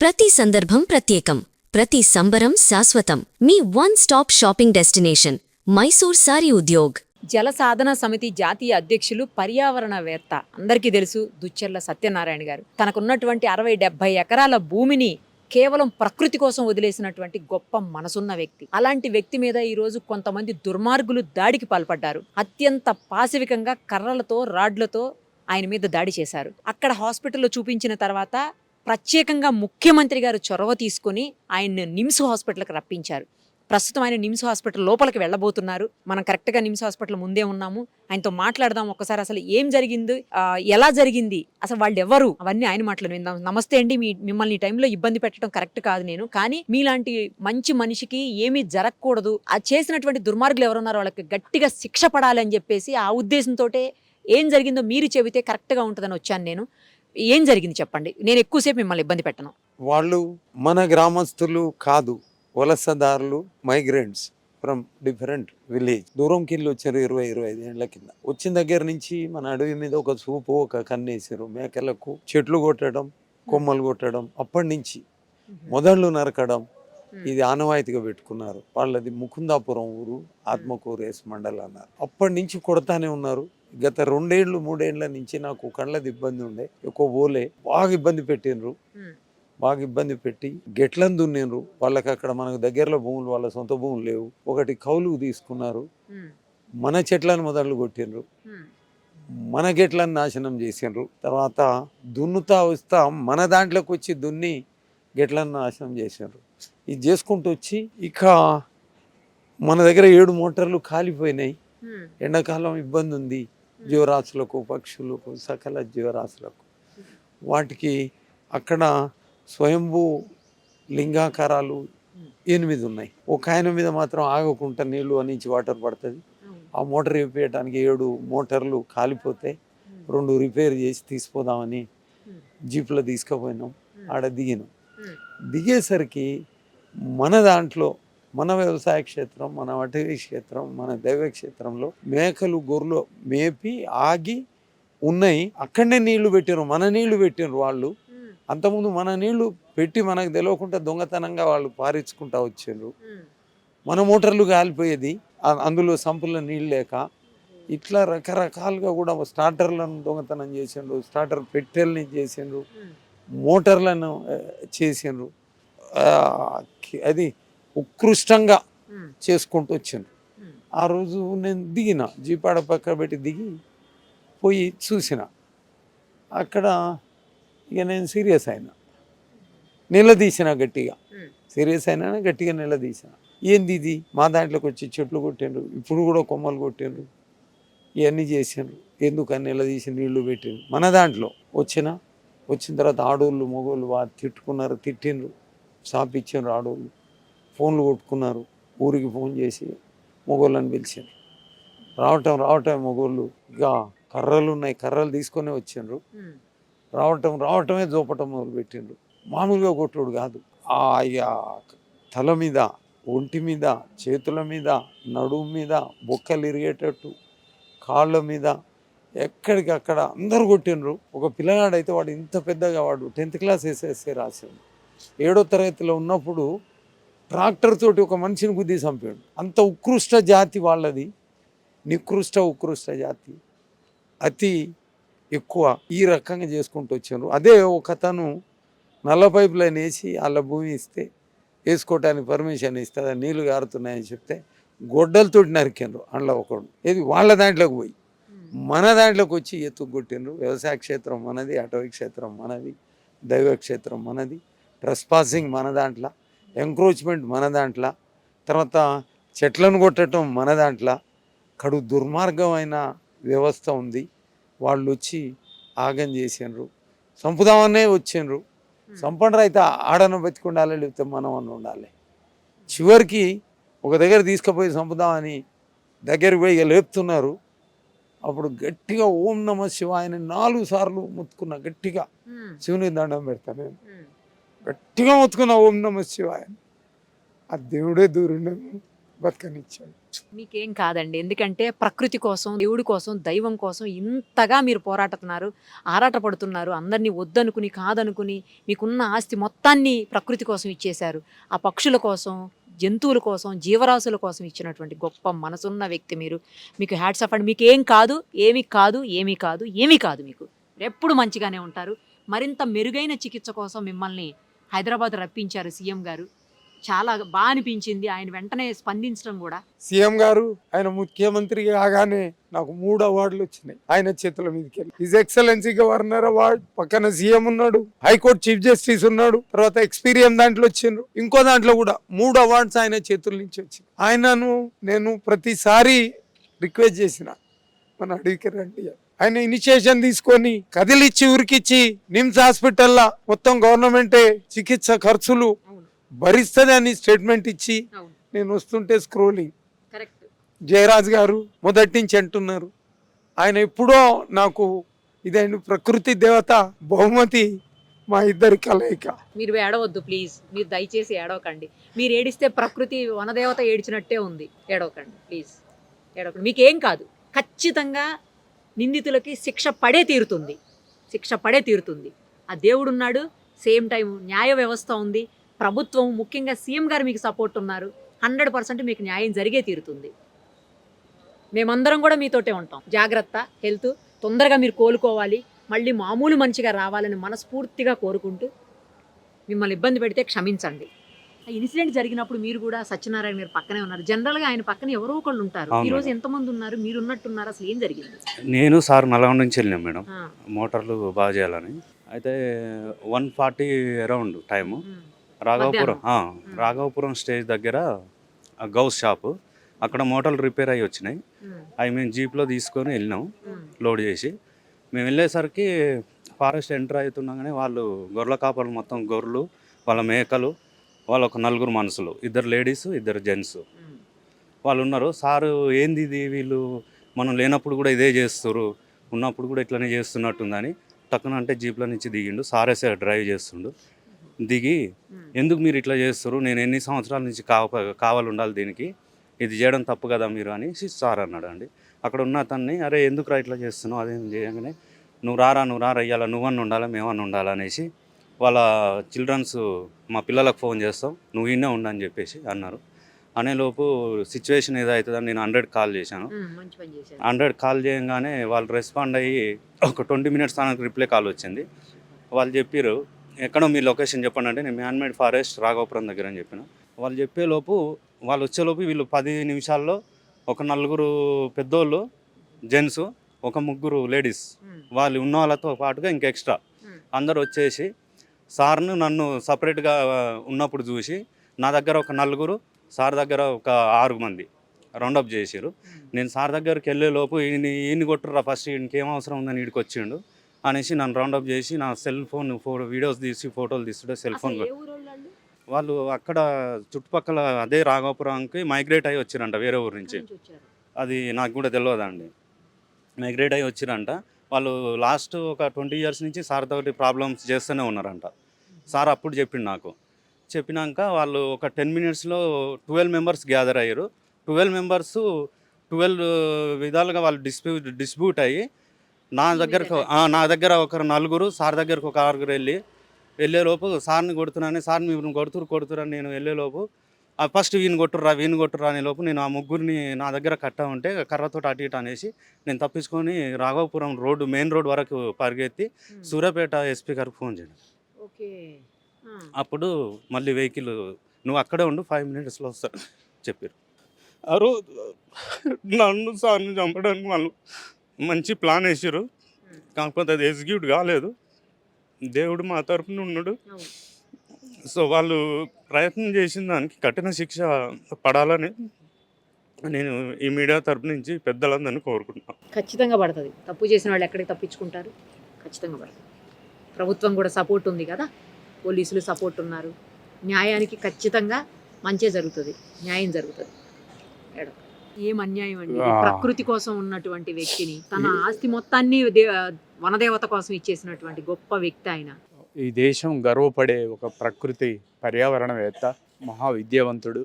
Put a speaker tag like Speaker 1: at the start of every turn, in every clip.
Speaker 1: ప్రతి సందర్భం ప్రత్యేకం, ప్రతి సంబరం శాశ్వతం. మీ one stop shopping destination Mysore sari Udyog.
Speaker 2: జల సాధన సమితి జాతీయ అధ్యక్షులు పర్యావరణవేత్త అందరికీ తెలుసు దుచ్చెర్ల సత్యనారాయణ గారు. తనకున్నటువంటి 60-70 ఎకరాల భూమిని కేవలం ప్రకృతి కోసం వదిలేసినటువంటి గొప్ప మనసున్న వ్యక్తి. అలాంటి వ్యక్తి మీద ఈరోజు కొంతమంది దుర్మార్గులు దాడికి పాల్పడ్డారు. అత్యంత పాశవికంగా కర్రలతో రాడ్లతో ఆయన మీద దాడి చేశారు. అక్కడ హాస్పిటల్లో చూపించిన తర్వాత ప్రత్యేకంగా ముఖ్యమంత్రి గారు చొరవ తీసుకుని ఆయన్ని నిమ్స్ హాస్పిటల్కి రప్పించారు. ప్రస్తుతం ఆయన నిమ్స్ హాస్పిటల్ లోపలికి వెళ్ళబోతున్నారు. మనం కరెక్ట్గా నిమ్స్ హాస్పిటల్ ముందే ఉన్నాము. ఆయనతో మాట్లాడదాం ఒకసారి. అసలు ఏం జరిగింది, ఎలా జరిగింది, అసలు వాళ్ళు ఎవరు, అవన్నీ ఆయన మాటలు విందాం. నమస్తే అండి. మిమ్మల్ని ఈ టైంలో ఇబ్బంది పెట్టడం కరెక్ట్ కాదు నేను, కానీ మీలాంటి మంచి మనిషికి ఏమీ జరగకూడదు, ఆ చేసినటువంటి దుర్మార్గులు ఎవరున్నారో వాళ్ళకి గట్టిగా శిక్ష పడాలి అని చెప్పేసి ఆ ఉద్దేశంతో ఏం జరిగిందో మీరు చెబితే కరెక్ట్గా ఉంటుందని వచ్చాను నేను. ఏం జరిగింది చెప్పండి, నేను ఎక్కువసేపు మిమ్మల్ని ఇబ్బంది పెట్టను.
Speaker 3: వాళ్ళు మన గ్రామస్తులు కాదు, వలసదారులు, మైగ్రెంట్స్ ఫ్రమ్ డిఫరెంట్ విలేజ్. దూరంకి వెళ్ళి వచ్చారు 20-25 ఏళ్ల కింద. వచ్చిన దగ్గర నుంచి మన అడవి మీద ఒక చూపు, ఒక కన్నేసారు. మేకలకు చెట్లు కొట్టడం, కొమ్మలు కొట్టడం, అప్పటి నుంచి మొదళ్ళు నరకడం ఇది ఆనవాయితీగా పెట్టుకున్నారు. వాళ్ళది ముకుందాపురం ఊరు, ఆత్మకూరేస్ మండలం అన్నారు. అప్పటి నుంచి కొడతానే ఉన్నారు. గత 2-3 ఏళ్ల నుంచి నాకు కళ్ళది ఇబ్బంది ఉండే, ఎక్కువ పోలే, బాగా ఇబ్బంది పెట్టినరు. బాగా ఇబ్బంది పెట్టి గెట్లను దున్నినరు. వాళ్ళకి అక్కడ మనకు దగ్గరలో భూములు, వాళ్ళ సొంత భూములు లేవు. ఒకటి కౌలుకు తీసుకున్నారు. మన చెట్లను మొదలు కొట్టినరు, మన గెట్లను నాశనం చేసినారు. తర్వాత దున్నుతా వస్తా మన దాంట్లోకి వచ్చి దున్ని గెట్లను నాశనం చేసినారు. ఇది చేసుకుంటూ వచ్చి ఇక మన దగ్గర 7 మోటార్లు కాలిపోయినాయి. ఎండాకాలం ఇబ్బంది ఉంది జీవరాశులకు, పక్షులకు, సకల జీవరాశులకు. వాటికి అక్కడ స్వయంభూ లింగాకారాలు 8 ఉన్నాయి. ఒక ఆయన మీద మాత్రం ఆగకుండా నీళ్లు అనించి వాటర్ పడుతుంది. ఆ మోటార్ వేపేయడానికి 7 మోటార్లు కాలిపోతే 2 రిపేర్ చేసి తీసుకుపోదామని జీప్లో తీసుకుపోయినాం. ఆడ దిగినాం. దిగేసరికి మన దాంట్లో, మన వ్యవసాయ క్షేత్రం, మన అటవీ క్షేత్రం, మన దైవ క్షేత్రంలో మేకలు గొర్రెలు మేపి ఆగి ఉన్నాయి. అక్కడనే నీళ్లు పెట్టినారు, మన నీళ్లు పెట్టినారు వాళ్ళు. అంతకుముందు మన నీళ్లు పెట్టి మనకు తెలియకుండా దొంగతనంగా వాళ్ళు పారించుకుంటా వచ్చారు. మన మోటార్లు కాలిపోయేది, అందులో సంపుల్లో నీళ్ళు లేక. ఇట్లా రకరకాలుగా కూడా స్టార్టర్లను దొంగతనం చేసిండ్రు, స్టార్టర్ పెట్టెల్ని చేసిండ్రు, మోటార్లను చేసిండ్రు. అది ఉత్కృష్టంగా చేసుకుంటూ వచ్చిండ్రు. ఆ రోజు నేను దిగిన, జీపాడ పక్క పెట్టి దిగి పోయి చూసిన. అక్కడ ఇక నేను సీరియస్ అయినా, నిలదీసిన గట్టిగా. సీరియస్ అయినా గట్టిగా నిలదీసిన. ఏంది ఇది, మా దాంట్లోకి వచ్చి చెట్లు కొట్టిండ్రు, ఇప్పుడు కూడా కొమ్మలు కొట్టిండ్రు, ఇవన్నీ చేసిండ్రు, ఎందుకని నిలదీసి నీళ్లు పెట్టిండ్రు. మన దాంట్లో వచ్చిన తర్వాత ఆడోళ్ళు మగోళ్ళు వాళ్ళు తిట్టుకున్నారు, తిట్టిండ్రు, సాపిచ్చిండ్రు. ఆడోళ్ళు ఫోన్లు కొట్టుకున్నారు. ఊరికి ఫోన్ చేసి మగోళ్ళని పిలిచిండ్రు. రావటం మగోళ్ళు ఇక కర్రలు ఉన్నాయి, కర్రలు తీసుకొని వచ్చిండ్రు. రావటమే జోపటం మొదలు పెట్టిండ్రు. మామూలుగా కొట్టుడు కాదు. ఇక తల మీద, ఒంటి మీద, చేతుల మీద, నడుము మీద, బొక్కలు ఇరిగేటట్టు, కాళ్ళ మీద, ఎక్కడికక్కడ అందరు కొట్టిండ్రు. ఒక పిల్లగాడైతే వాడు ఇంత పెద్దగా, వాడు 10th క్లాస్ SSC రాసిండు. 7వ తరగతిలో ఉన్నప్పుడు ట్రాక్టర్ తోటి ఒక మనిషిని గుద్ది చంపాడు. అంత ఉత్కృష్ట జాతి వాళ్ళది, ఉత్కృష్ట జాతి. అతి ఎక్కువ ఈ రకంగా చేసుకుంటూ వచ్చారు. అదే ఒక అతను నల్ల పైప్ లైన్ వేసి వాళ్ళ భూమి ఇస్తే వేసుకోవటానికి పర్మిషన్ ఇస్తే అది నీళ్లు గారుతున్నాయని చెప్తే గొడ్డలతోటి నరికిండ్రు. అందులో ఒకడు ఏది వాళ్ళ దాంట్లోకి పోయి మన దాంట్లోకి వచ్చి ఎత్తుకొట్టిండ్రు. వ్యవసాయ క్షేత్రం మనది, అటవీ క్షేత్రం మనది, దైవ క్షేత్రం మనది, ట్రెస్పాసింగ్ మన దాంట్లో, ఎంక్రోచ్మెంట్ మన దాంట్లో, తర్వాత చెట్లను కొట్టడం మన దాంట్లో. కడు దుర్మార్గమైన వ్యవస్థ ఉంది. వాళ్ళు వచ్చి ఆగం చేసిండ్రు, చంపుదామనే వచ్చిండ్రు. చంపండ్రు అయితే ఆడన బతికుండాలి, లేకపోతే మనం అన్న ఉండాలి. చివరికి ఒక దగ్గర తీసుకుపోయి చంపుదామని దగ్గరికి పోయి లేపుతున్నారు. అప్పుడు గట్టిగా ఓం నమ శివాయని 4 సార్లు ముత్తుకున్నా. గట్టిగా శివుని దండం పెడతాను నేను. గట్టిగా ముత్తుకున్నా ఓం నమ శివాయని. ఆ దేవుడే దూరుండే బతకనిచ్చాడు. కావచ్చు.
Speaker 2: మీకేం కాదండి. ఎందుకంటే ప్రకృతి కోసం, దేవుడి కోసం, దైవం కోసం ఇంతగా మీరు ఆరాటపడుతున్నారు. అందరిని వద్దనుకుని, కాదనుకుని మీకున్న ఆస్తి మొత్తాన్ని ప్రకృతి కోసం ఇచ్చేశారు. ఆ పక్షుల కోసం, జంతువుల కోసం, జీవరాశుల కోసం ఇచ్చినటువంటి గొప్ప మనసున్న వ్యక్తి మీరు. మీకు హ్యాట్స్ ఆఫ్ అండి. మీకేం కాదు, ఏమీ కాదు, ఏమీ కాదు, ఏమీ కాదు మీకు. ఎప్పుడు మంచిగానే ఉంటారు. మరింత మెరుగైన చికిత్స కోసం మిమ్మల్ని హైదరాబాద్ రప్పించారు సీఎం గారు. చాలా బాగా అనిపించింది. ఆయన వెంటనే స్పందించడం కూడా.
Speaker 3: సీఎం గారు ఆయన ముఖ్యమంత్రి కాగానే నాకు 3 అవార్డులు వచ్చినాయి ఆయన చేతుల మీదకి వెళ్ళి. హిజ్ ఎక్సలెన్సీ గవర్నర్ అవార్డు, పక్కన సీఎం ఉన్నాడు, హైకోర్టు చీఫ్ జస్టిస్ ఉన్నాడు, తర్వాత ఎక్స్పీరియన్స్ దాంట్లో వచ్చిండ్రు, ఇంకో దాంట్లో కూడా 3 అవార్డ్స్ ఆయన చేతుల నుంచి వచ్చింది. ఆయనను నేను ప్రతిసారి రిక్వెస్ట్ చేసిన మన అడవికి రండి. ఆయన ఇనిషియేషన్ తీసుకొని కదిలిచ్చి ఉరికిచ్చి నిమ్స్ హాస్పిటల్లో మొత్తం గవర్నమెంటే చికిత్స ఖర్చులు భరిస్తుంది అని స్టేట్మెంట్ ఇచ్చి నేను వస్తుంటే స్క్రోలింగ్ జయరాజ్ గారు మొదటి నుంచి అంటున్నారు. ఆయన ఎప్పుడో నాకు ఇదైన ప్రకృతి దేవత బహుమతి మా ఇద్దరి కలయిక.
Speaker 2: మీరు ఏడవద్దు ప్లీజ్, మీరు దయచేసి ఏడవకండి. మీరు ఏడిస్తే ప్రకృతి వనదేవత ఏడ్చినట్టే ఉంది. ఏడవకండి ప్లీజ్, ఏడవకండి. మీకేం కాదు. ఖచ్చితంగా నిందితులకి శిక్ష పడే తీరుతుంది, శిక్ష పడే తీరుతుంది. ఆ దేవుడు ఉన్నాడు, సేమ్ టైం న్యాయ వ్యవస్థ ఉంది, ప్రభుత్వం ముఖ్యంగా సీఎం గారు మీకు సపోర్ట్ ఉన్నారు. 100% మీకు న్యాయం జరిగే తీరుతుంది. మేమందరం కూడా మీతోటే ఉంటాం. జాగ్రత్త, హెల్త్, తొందరగా మీరు కోలుకోవాలి, మళ్ళీ మామూలు మనిషిగా రావాలని మనస్ఫూర్తిగా కోరుకుంటూ మిమ్మల్ని ఇబ్బంది పెడితే క్షమించండి. ఆ ఇన్సిడెంట్ జరిగినప్పుడు మీరు కూడా సత్యనారాయణ గారు పక్కనే ఉన్నారు. జనరల్గా ఆయన పక్కన ఎవరో ఒకళ్ళు ఉంటారు. ఈ రోజు ఎంతమంది ఉన్నారు? మీరు ఉన్నట్టున్నారు. అసలు ఏం జరిగింది?
Speaker 4: నేను సార్ నల్గొండ నుంచి వెళ్ళినాం మేడం, మోటార్లు బాగా చేయాలని. అయితే 1:40 అరౌండ్ టైము రాఘవపురం స్టేజ్ దగ్గర గౌస్ షాపు, అక్కడ మోటార్లు రిపేర్ అయ్యి వచ్చినాయి. అవి మేము జీప్లో తీసుకొని వెళ్ళినాం లోడ్ చేసి. మేము వెళ్ళేసరికి ఫారెస్ట్ ఎంటర్ అవుతున్నాగానే వాళ్ళు గొర్రెల కాపర్లు, మొత్తం గొర్రెలు, వాళ్ళ మేకలు, వాళ్ళు ఒక 4 మనుషులు, 2 లేడీస్ 2 జెంట్స్ వాళ్ళు ఉన్నారు. సారు ఏంది ఇది, వీళ్ళు మనం లేనప్పుడు కూడా ఇదే చేస్తారు, ఉన్నప్పుడు కూడా ఇట్లనే చేస్తున్నట్టుందని టక్కున అంటే జీప్లో నుంచి దిగిండు. సారేసే డ్రైవ్ చేస్తుండు. దిగి ఎందుకు మీరు ఇట్లా చేస్తారు, నేను ఎన్ని సంవత్సరాల నుంచి కావాలి ఉండాలి దీనికి, ఇది చేయడం తప్పు కదా మీరు అని సార్ అన్నాడు అండి. అక్కడ ఉన్న అతన్ని, అరే ఎందుకు ఇట్లా చేస్తున్నావు, అదేం చేయగానే నువ్వు రారా అయ్యాలా, నువ్వన్నీ ఉండాలా మేమన్నా ఉండాలా అనేసి వాళ్ళ చిల్డ్రన్స్ మా పిల్లలకు ఫోన్ చేస్తాం, నువ్వు ఈయనే ఉండని చెప్పేసి అన్నారు. అనేలోపు సిచ్యువేషన్ ఏదవుతుందని నేను 100 కాల్ చేశాను. 100 కాల్ చేయగానే వాళ్ళు రెస్పాండ్ అయ్యి ఒక 20 మినిట్స్ నాకు రిప్లై కాల్ వచ్చింది. వాళ్ళు చెప్పారు ఎక్కడో మీ లొకేషన్ చెప్పండి అంటే నేను మ్యాన్మేడ్ ఫారెస్ట్ రాఘవపురం దగ్గర అని చెప్పిన. వాళ్ళు చెప్పేలోపు వాళ్ళు వచ్చేలోపు వీళ్ళు 10 నిమిషాల్లో ఒక 4 పెద్దోళ్ళు జెంట్స్, ఒక 3 లేడీస్, వాళ్ళు ఉన్న వాళ్ళతో పాటుగా ఇంకా ఎక్స్ట్రా అందరు వచ్చేసి సార్ను నన్ను సపరేట్గా ఉన్నప్పుడు చూసి నా దగ్గర ఒక 4, సార్ దగ్గర ఒక 6 మంది రౌండప్ చేసారు. నేను సార్ దగ్గరికి వెళ్ళేలోపు ఈయన్ని కొట్టుర్రా ఫస్ట్, ఈయనకి ఏం అవసరం ఉందని ఈడికి వచ్చిండు అనేసి నన్ను రౌండప్ చేసి నా సెల్ ఫోన్ వీడియోస్ తీసి ఫోటోలు తీస్తుంటే సెల్ ఫోన్ వాళ్ళు అక్కడ చుట్టుపక్కల అదే రాఘవపురంకి మైగ్రేట్ అయ్యి వచ్చిరంట వేరే ఊరు నుంచి. అది నాకు కూడా తెలియదండి. మైగ్రేట్ అయ్యి వచ్చిరంట. వాళ్ళు లాస్ట్ ఒక 20 years నుంచి సార్ తోటి ప్రాబ్లమ్స్ చేస్తూనే ఉన్నారంట. సార్ అప్పుడు చెప్పిండు నాకు. చెప్పినాక వాళ్ళు ఒక 10 minutesలో 12 members గ్యాదర్ అయ్యారు. 12 members 12 విధాలుగా వాళ్ళు డిస్ప్యూట్ అయ్యి నా దగ్గర ఒక 4, సార్ దగ్గరకు ఒక 6 వెళ్ళేలోపు సార్ని కొడుతున్నాను, సార్ మీరు కొడుతురని నేను వెళ్ళేలోపు ఫస్ట్ వీని కొట్టుర్రా అనేలోపు నేను ఆ 3 నా దగ్గర కట్ట ఉంటే కర్రతో అటు ఇటు అనేసి నేను తప్పించుకొని రాఘవపురం రోడ్డు మెయిన్ రోడ్ వరకు పరిగెత్తి సూర్యాపేట ఎస్పీ గారికి ఫోన్ చేయను. అప్పుడు మళ్ళీ వెహికల్ నువ్వు అక్కడే ఉండు 5 minutesలో వస్తా చెప్పారు. ఆ రోజు నన్ను సార్ని చంపడానికి వాళ్ళు మంచి ప్లాన్ వేసారు, కాకపోతే అది ఎగ్జిక్యూట్ కాలేదు. దేవుడు మా తరఫున ఉన్నాడు. సో వాళ్ళు ప్రయత్నం చేసిన దానికి కఠిన శిక్ష పడాలని నేను ఈ మీడియా తరపు నుంచి పెద్దలందరినీ కోరుకుంటున్నాను.
Speaker 2: ఖచ్చితంగా పడుతుంది. తప్పు చేసిన వాళ్ళు ఎక్కడికి తప్పించుకుంటారు? ఖచ్చితంగా పడుతుంది. ప్రభుత్వం కూడా సపోర్ట్ ఉంది కదా, పోలీసులు సపోర్ట్ ఉన్నారు. న్యాయానికి ఖచ్చితంగా మంచే జరుగుతుంది, న్యాయం జరుగుతుంది. ఏం అన్యాయం అండి. ప్రకృతి కోసం ఉన్నటువంటి వ్యక్తిని, తన ఆస్తి మొత్తాన్ని వనదేవత కోసం ఇచ్చేసినటువంటి గొప్ప వ్యక్తి ఆయన.
Speaker 5: ఈ దేశం గర్వపడే ఒక ప్రకృతి పర్యావరణవేత్త, మహా విద్యావంతుడు.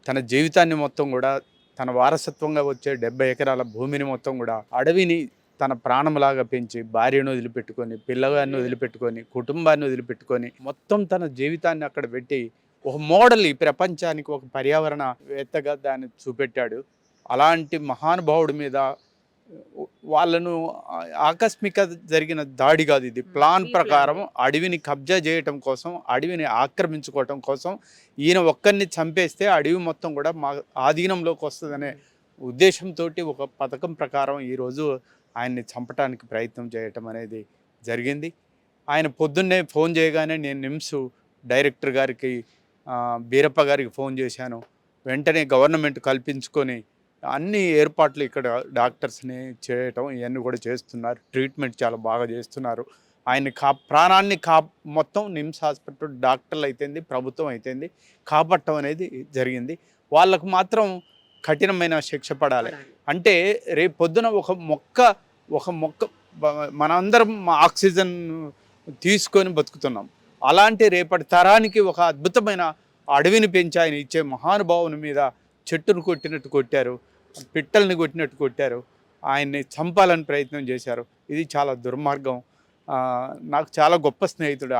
Speaker 5: తన జీవితాన్ని మొత్తం కూడా తన వారసత్వంగా వచ్చే 70 ఎకరాల భూమిని మొత్తం కూడా అడవిని తన ప్రాణంలాగా పెంచి భార్యను వదిలిపెట్టుకొని పిల్లగాన్ని వదిలిపెట్టుకొని కుటుంబాన్ని వదిలిపెట్టుకొని మొత్తం తన జీవితాన్ని అక్కడ పెట్టి ఒక మోడల్ ఈ ప్రపంచానికి ఒక పర్యావరణవేత్తగా దాన్ని చూపెట్టాడు. అలాంటి మహానుభావుడి మీద వాళ్ళను ఆకస్మిక జరిగిన దాడి కాదు, ఇది ప్లాన్ ప్రకారం అడవిని కబ్జా చేయటం కోసం, అడవిని ఆక్రమించుకోవటం కోసం ఈయన ఒక్కరిని చంపేస్తే అడవి మొత్తం కూడా మా ఆధీనంలోకి వస్తుందనే ఉద్దేశంతో ఒక పథకం ప్రకారం ఈరోజు ఆయన్ని చంపడానికి ప్రయత్నం చేయటం అనేది జరిగింది. ఆయన పొద్దున్నే ఫోన్ చేయగానే నేను నిమ్స్ డైరెక్టర్ గారికి బీరప్ప గారికి ఫోన్ చేశాను. వెంటనే గవర్నమెంట్ కల్పించుకొని అన్ని ఏర్పాట్లు ఇక్కడ డాక్టర్స్ని చేయటం ఇవన్నీ కూడా చేస్తున్నారు. ట్రీట్మెంట్ చాలా బాగా చేస్తున్నారు. ఆయన ప్రాణాన్ని మొత్తం నిమ్స్ హాస్పిటల్ డాక్టర్లు అయితేంది, ప్రభుత్వం అయితేంది కాపాడటం అనేది జరిగింది. వాళ్ళకు మాత్రం కఠినమైన శిక్ష పడాలి. అంటే రేపు పొద్దున ఒక మొక్క మనందరం ఆక్సిజన్ తీసుకొని బతుకుతున్నాం. అలాంటి రేపటి తరానికి ఒక అద్భుతమైన అడవిని పెంచి ఆయన ఇచ్చే మహానుభావుని మీద చెట్టును కొట్టినట్టు కొట్టారు, పిట్టల్ని కొట్టినట్టు కొట్టారు, ఆయన్ని చంపాలని ప్రయత్నం చేశారు. ఇది చాలా దుర్మార్గం. నాకు చాలా గొప్ప స్నేహితుడు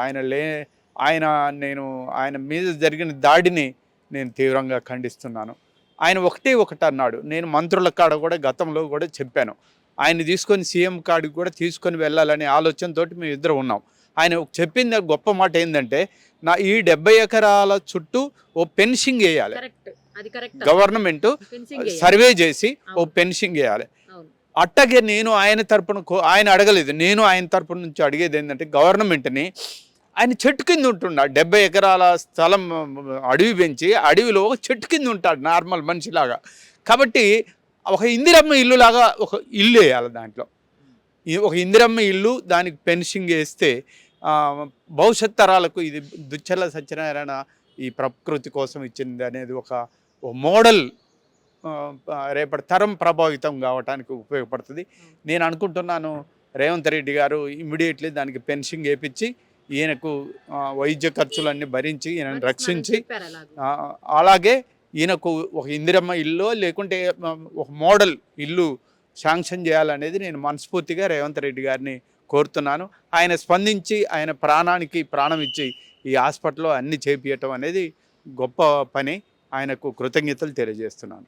Speaker 5: ఆయన మీద జరిగిన దాడిని నేను తీవ్రంగా ఖండిస్తున్నాను. ఆయన ఒకటి అన్నాడు, నేను మంత్రుల కాడ కూడా గతంలో కూడా చెప్పాను, ఆయన తీసుకొని సీఎం కాడికి కూడా తీసుకొని వెళ్ళాలనే ఆలోచనతో మేము ఇద్దరు ఉన్నాం. ఆయన చెప్పింది గొప్ప మాట ఏంటంటే, ఈ 70 ఎకరాల చుట్టూ ఓ ఫెన్సింగ్ వేయాలి, గవర్నమెంట్ సర్వే చేసి ఓ ఫెన్సింగ్ వేయాలి. అట్టగే నేను ఆయన తరపున ఆయన అడగలేదు, నేను ఆయన తరపున నుంచి అడిగేది ఏంటంటే గవర్నమెంట్ని, ఆయన చెట్టు కింద ఉంటున్నా 70 ఎకరాల స్థలం అడవి పెంచి అడవిలో ఒక చెట్టు కింద ఉంటాడు నార్మల్ మనిషిలాగా. కాబట్టి ఒక ఇందిరమ్మ ఇల్లు లాగా ఒక ఇల్లు వేయాలి, దాంట్లో ఒక ఇందిరమ్మ ఇల్లు, దానికి ఫెన్సింగ్ వేస్తే భవిష్యత్ తరాలకు ఇది దుచ్చర్ల సత్యనారాయణ ఈ ప్రకృతి కోసం ఇచ్చింది అనేది ఒక మోడల్ రేపటి తరం ప్రభావితం కావడానికి ఉపయోగపడుతుంది. నేను అనుకుంటున్నాను రేవంత్ రెడ్డి గారు ఇమ్మీడియట్లీ దానికి ఫెన్సింగ్ వేయించి ఈయనకు వైద్య ఖర్చులన్నీ భరించి ఈయనను రక్షించి, అలాగే ఈయనకు ఒక ఇందిరమ్మ ఇల్లు లేకుంటే ఒక మోడల్ ఇల్లు శాంక్షన్ చేయాలనేది నేను మనస్ఫూర్తిగా రేవంత్ రెడ్డి గారిని కోరుతున్నాను. ఆయన స్పందించి ఆయన ప్రాణానికి ప్రాణం ఇచ్చి ఈ హాస్పిటల్లో అన్ని చేపియటం అనేది గొప్ప పని. ఆయనకు కృతజ్ఞతలు తెలియజేస్తున్నాను.